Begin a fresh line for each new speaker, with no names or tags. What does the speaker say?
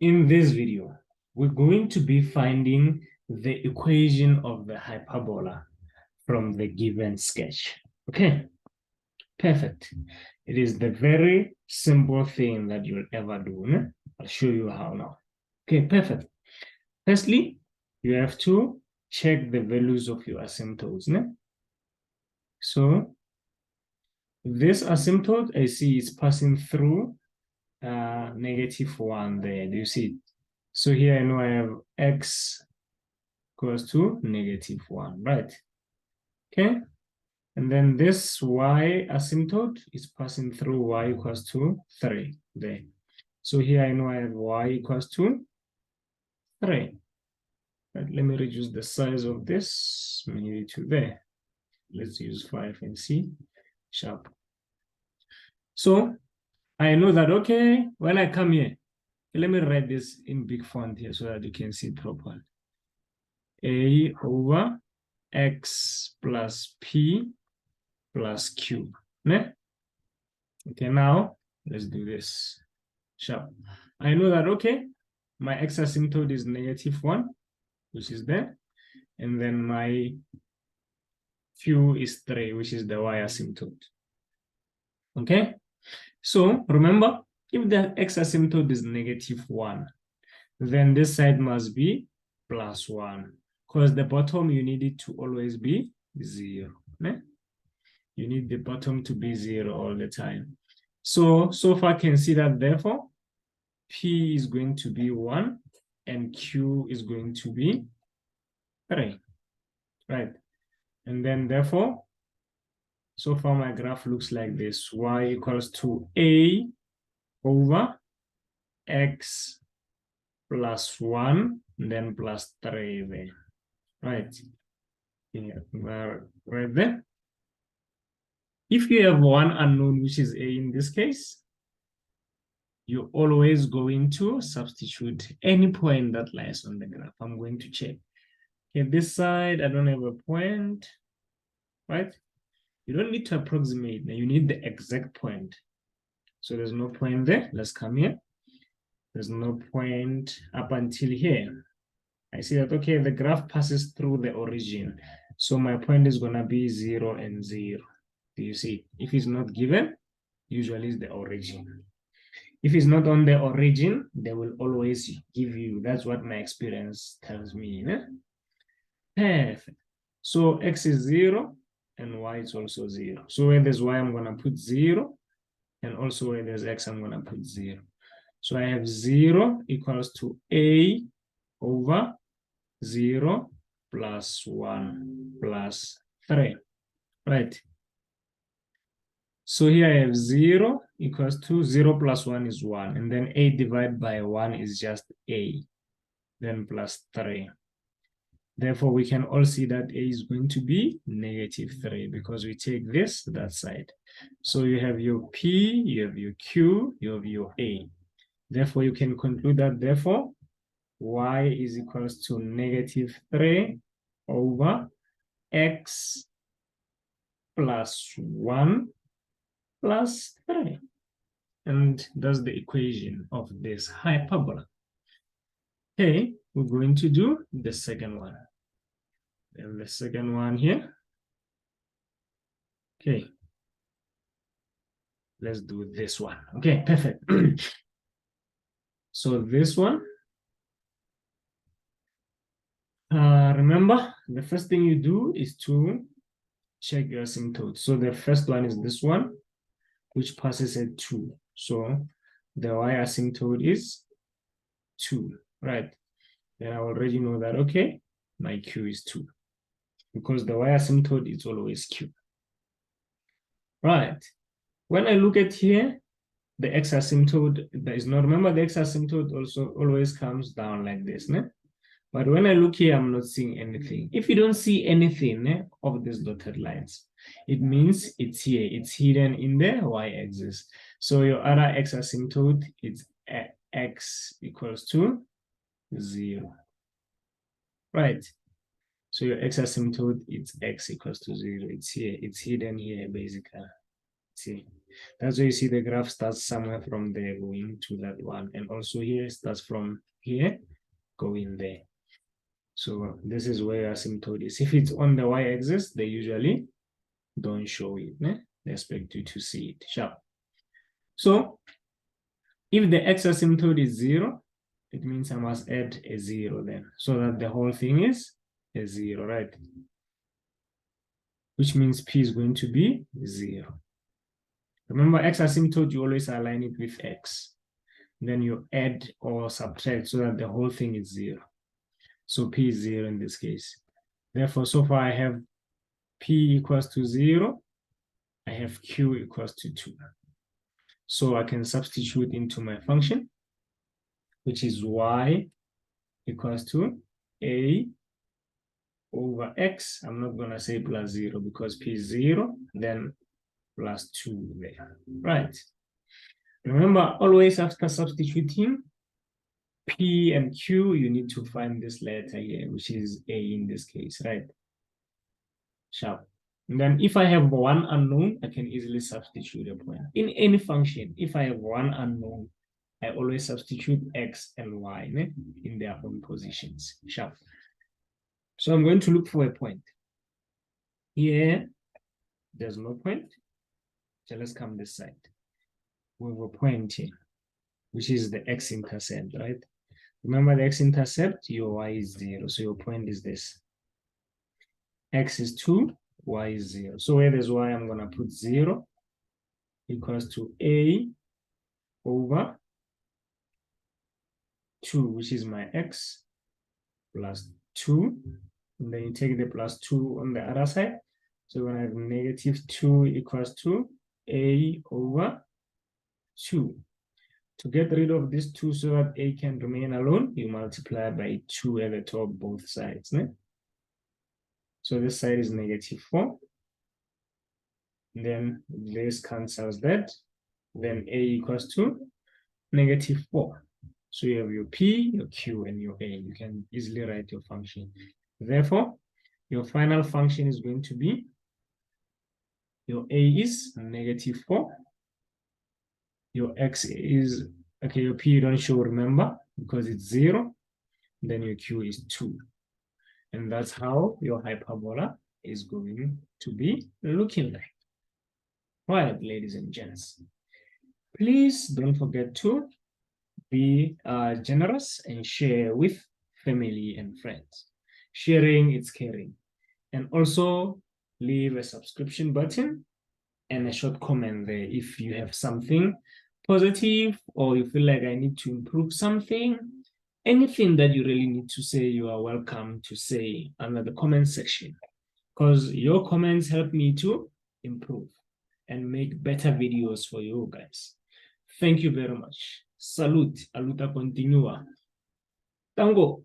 In this video, we're going to be finding the equation of the hyperbola from the given sketch. Okay, perfect. It is the very simple thing that you'll ever do. Ne? I'll show you how now. Okay, perfect. Firstly, you have to check the values of your asymptotes. Ne? So this asymptote I see is passing through -1 there. Do you see it? So here I know I have x equals to -1, right? Okay. And then this y asymptote is passing through y equals to 3 there. So here I know I have y equals to 3. Right, let me reduce the size of this, maybe to there. Let's use 5 and see sharp. So I know that, okay, when I come here, let me write this in big font here so that you can see it properly. A over x plus p plus q. Ne? Okay, now let's do this. Sharp. I know that, okay, my x asymptote is -1, which is there. And then my q is 3, which is the y asymptote. Okay, so remember, if the x asymptote is -1, then this side must be +1, because the bottom you need it to always be 0. Ne? You need the bottom to be 0 all the time. So far I can see that therefore P is going to be 1 and Q is going to be 3, right? And then therefore, so far my graph looks like this. Y equals to A over X plus 1, and then plus 3 there, right? Yeah, right there. If you have one unknown, which is A in this case, you're always going to substitute any point that lies on the graph. I'm going to check. Okay, this side, I don't have a point, right? You don't need to approximate. Now you need the exact point. So there's no point there. Let's come here. There's no point up until here. I see that, okay, the graph passes through the origin. So my point is going to be 0 and 0. Do you see? If it's not given, usually it's the origin. If it's not on the origin, they will always give you. That's what my experience tells me. Eh? Perfect. So x is 0 and y is also 0. So where there's y, I'm going to put 0. And also where there's x, I'm going to put 0. So I have 0 equals to a over 0 plus 1 plus 3. Right. So here I have 0 equals to 0 plus 1 is 1. And then a divided by 1 is just a. Then plus 3. Therefore, we can all see that a is going to be -3 because we take this to that side. So you have your p, you have your q, you have your a. Therefore, you can conclude that, therefore, y is equals to -3 over x plus 1 plus 3. And that's the equation of this hyperbola. Okay, we're going to do the second one. And the second one here. Okay. Let's do this one. Okay, perfect. So this one, remember, the first thing you do is to check your asymptote. So the first one is this one, which passes at 2. So the y asymptote is 2, right? Then I already know that, okay, my q is 2. Because the y asymptote is always q. Right. When I look at here, the x asymptote, there is not, remember the x asymptote also always comes down like this, né? But when I look here, I'm not seeing anything. If you don't see anything of these dotted lines, it means it's here. It's hidden in the y-axis. So your other x asymptote is x equals to 0. Right. So your x asymptote is x equals to 0. It's here. It's hidden here, basically. See. That's why you see the graph starts somewhere from there going to that one. And also here it starts from here going there. So this is where asymptote is. If it's on the y-axis, they usually don't show it. They expect you to see it sharp. So if the x asymptote is 0, it means I must add a 0 then, so that the whole thing is a 0, right? Which means p is going to be 0. Remember, x asymptote, you always align it with x. Then you add or subtract so that the whole thing is 0. So p is 0 in this case. Therefore, so far I have p equals to 0. I have q equals to 2. So I can substitute into my function, which is y equals to a over x. I'm not going to say plus 0 because p is 0, then plus 2 there, right? Remember, always after substituting p and q, you need to find this letter here, which is a in this case, right? Sharp. And then if I have one unknown, I can easily substitute a point. In any function, if I have one unknown, I always substitute x and y in their own positions. Sharp. So I'm going to look for a point. Here, there's no point. So let's come this side. We have a point here, which is the x-intercept, right? Remember the x-intercept, your y is 0. So your point is this. X is 2, y is 0. So where there's y, I'm going to put 0 equals to a over 2, which is my x, plus 2. And then you take the plus 2 on the other side. So when I have negative 2 equals to a over 2. To get rid of this 2 so that a can remain alone, you multiply by 2 at the top both sides. So this side is negative 4. And then this cancels that. Then a equals to negative 4. So you have your p, your q, and your a. You can easily write your function. Therefore, your final function is going to be, your a is negative 4. Your x is, okay, your p you don't show, remember, because it's 0. Then your q is 2. And that's how your hyperbola is going to be looking like. Right, ladies and gents. Please don't forget to be generous and share with family and friends. Sharing is caring. And also leave a subscription button and a short comment there if you have something positive or you feel like I need to improve something. Anything that you really need to say, you are welcome to say under the comment section, because your comments help me to improve and make better videos for you guys. Thank you very much. Salute. Aluta continua. Tango.